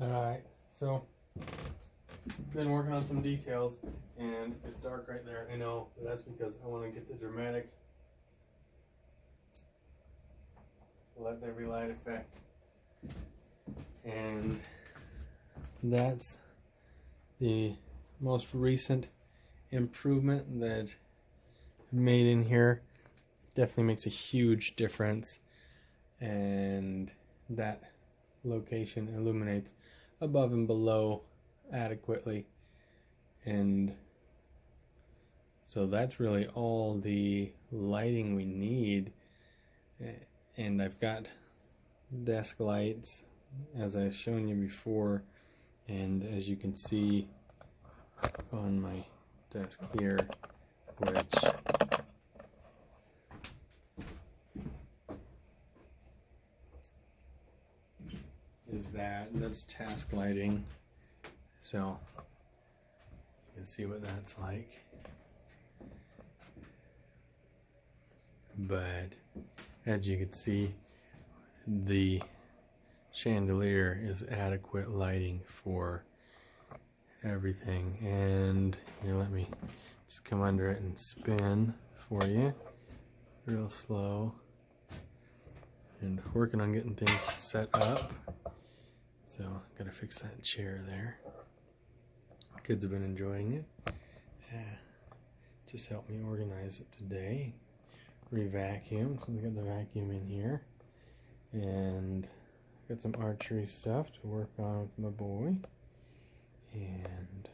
Alright, so been working on some details and it's dark right there. I know that's because I want to get the dramatic let there be light effect. And that's the most recent improvement that I made in here. Definitely makes a huge difference, and that location illuminates above and below adequately. And so that's really all the lighting we need. And I've got desk lights as I've shown you before, and as you can see on my desk here, which is that's task lighting, so you can see what that's like. But as you can see, the chandelier is adequate lighting for everything. And here, let me just come under it and spin for you real slow, and working on getting things set up. So gotta fix that chair there. Kids have been enjoying it. Just helped me organize it today. Re-vacuum, so we got the vacuum in here, and got some archery stuff to work on with my boy, and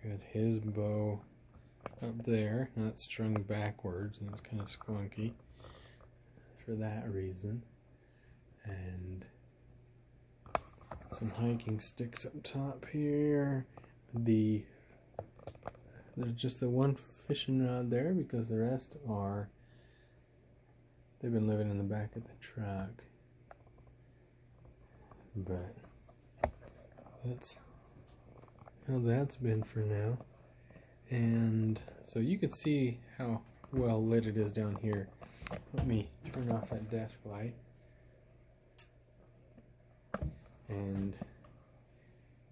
got his bow up there, and it's strung backwards and it's kind of squonky for that reason, and some hiking sticks up top here. There's just the one fishing rod there because the rest they've been living in the back of the truck. But that's how that's been for now. And so you can see how well lit it is down here. Let me turn off that desk light. And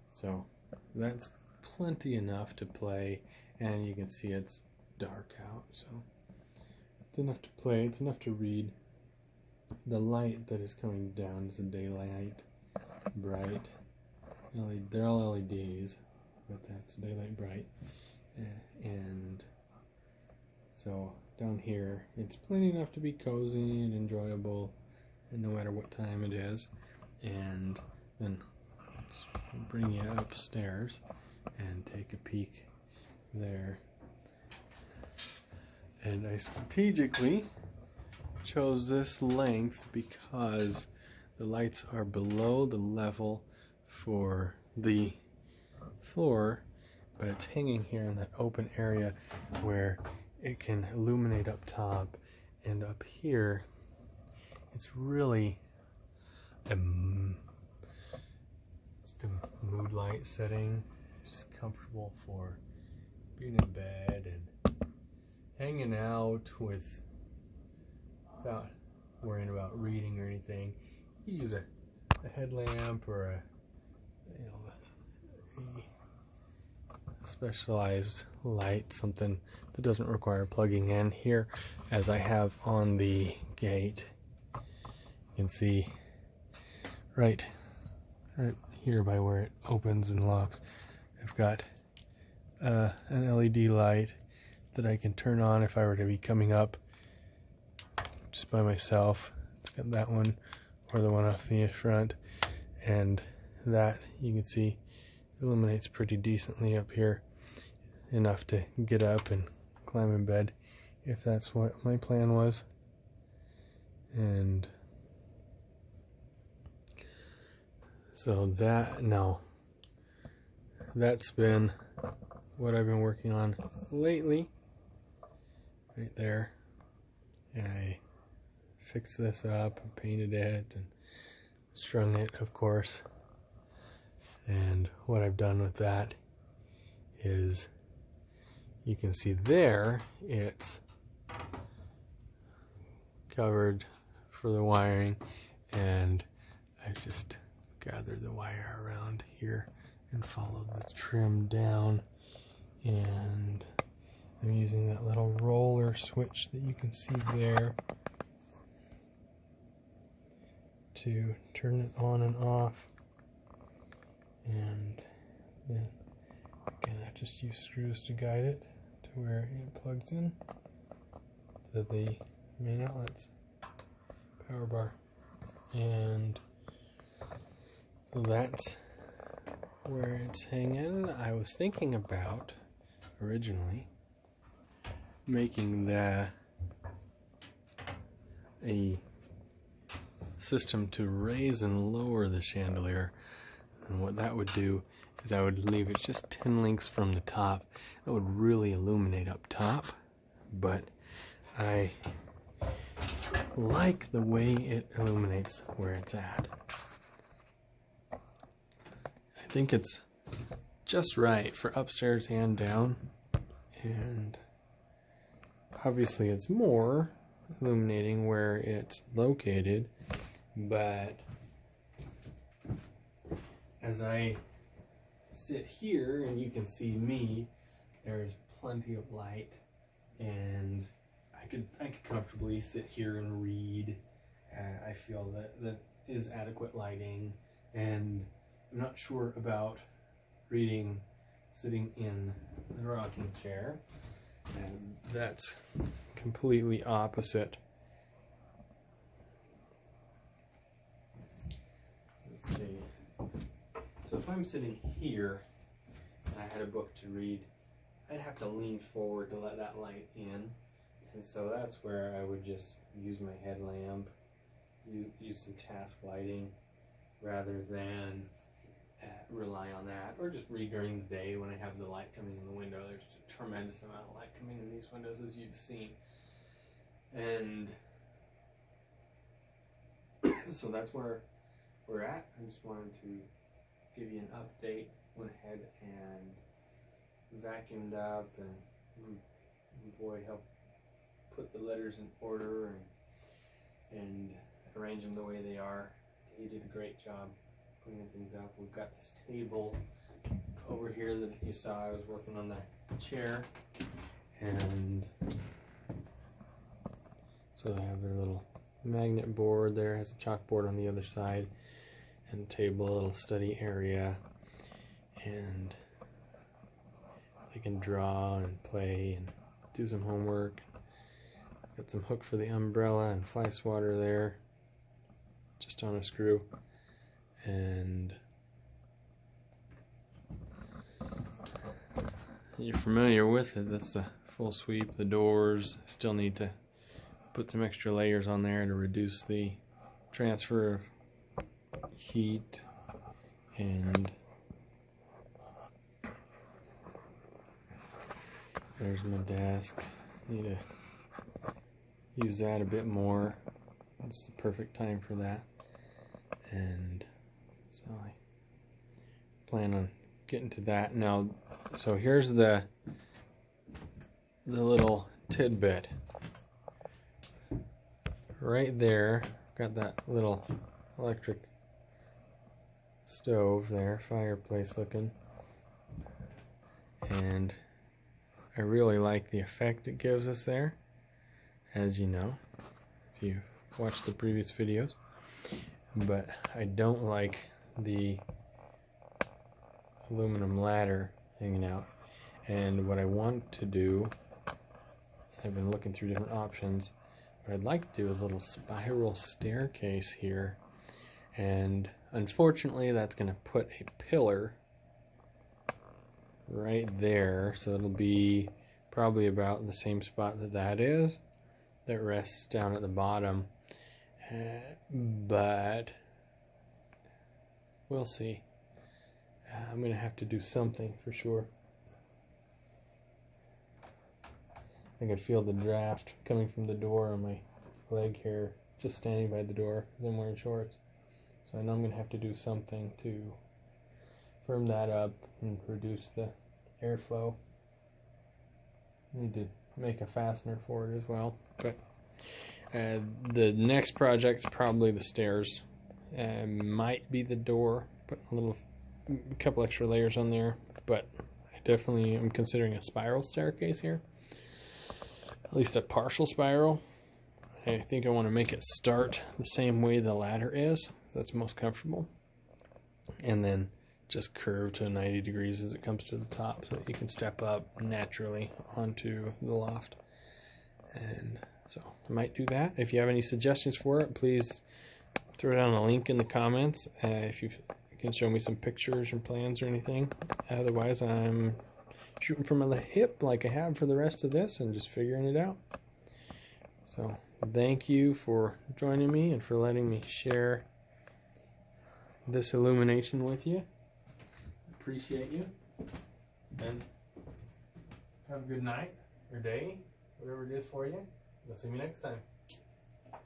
so that's plenty enough to play, and you can see it's dark out, so it's enough to play, it's enough to read. The light that is coming down is a daylight bright LED. They're all LEDs, but that's daylight bright. And so down here it's plenty enough to be cozy and enjoyable, and no matter what time it is. And then let's bring you upstairs and take a peek there. And I strategically chose this length because the lights are below the level for the floor, but it's hanging here in that open area where it can illuminate up top, and up here it's really just a mood light setting, just comfortable for being in bed and hanging out without worrying about reading or anything. You can use a headlamp or a specialized light, something that doesn't require plugging in. Here, as I have on the gate, you can see right here by where it opens and locks, I've got an LED light that I can turn on if I were to be coming up just by myself. It's got that one or the one off the front, and that, you can see, illuminates pretty decently up here, enough to get up and climb in bed if that's what my plan was. And so that's been what I've been working on lately, right there. And I fixed this up and painted it and strung it, of course. And what I've done with that is, you can see there, it's covered for the wiring, and I just gathered the wire around here and followed the trim down, and I'm using that little roller switch that you can see there to turn it on and off. And then again, I just use screws to guide it to where it plugs in to the main outlets, power bar. And so that's where it's hanging. I was thinking about originally making a system to raise and lower the chandelier, and what that would do is I would leave it just 10 links from the top. That would really illuminate up top, but I like the way it illuminates where it's at. I think it's just right for upstairs and down, and obviously it's more illuminating where it's located, but as I sit here and you can see me, there's plenty of light, and I could comfortably sit here and read. I feel that is adequate lighting, and I'm not sure about reading sitting in the rocking chair, and that's completely opposite. Let's see. So if I'm sitting here and I had a book to read, I'd have to lean forward to let that light in. And so that's where I would just use my headlamp, use some task lighting, rather than rely on that, or just read during the day when I have the light coming in the window. There's a tremendous amount of light coming in these windows, as you've seen. And so that's where we're at. I just wanted to give you an update. Went ahead and vacuumed up and boy, helped put the letters in order and arrange them the way they are. He did a great job cleaning things up. We've got this table over here that you saw. I was working on the chair, and so they have their little magnet board there. Has a chalkboard on the other side, and a table, a little study area, and they can draw and play and do some homework. Got some hook for the umbrella and fly swatter there, just on a screw. And you're familiar with it. That's the full sweep. The doors still need to put some extra layers on there to reduce the transfer of heat. And there's my desk. Need to use that a bit more. It's the perfect time for that. And so I plan on getting to that now. So here's the little tidbit right there. Got that little electric stove there, fireplace looking, and I really like the effect it gives us there, as you know if you watched the previous videos. But I don't like the aluminum ladder hanging out. And what I want to do, I've been looking through different options, what I'd like to do is a little spiral staircase here. And unfortunately that's going to put a pillar right there, so it'll be probably about the same spot that is, that rests down at the bottom. But we'll see. I'm going to have to do something for sure. I can feel the draft coming from the door on my leg here, just standing by the door because I'm wearing shorts. So I know I'm going to have to do something to firm that up and reduce the airflow. Need to make a fastener for it as well. But the next project is probably the stairs. Might be the door, put a couple extra layers on there, but I definitely am considering a spiral staircase here, at least a partial spiral. I think I want to make it start the same way the ladder is, so that's most comfortable, and then just curve to 90 degrees as it comes to the top so that you can step up naturally onto the loft. And so I might do that. If you have any suggestions for it, please throw down a link in the comments. If you can show me some pictures or plans or anything. Otherwise, I'm shooting from the hip like I have for the rest of this and just figuring it out. So thank you for joining me and for letting me share this illumination with you. Appreciate you. And have a good night or day, whatever it is for you. You'll see me next time.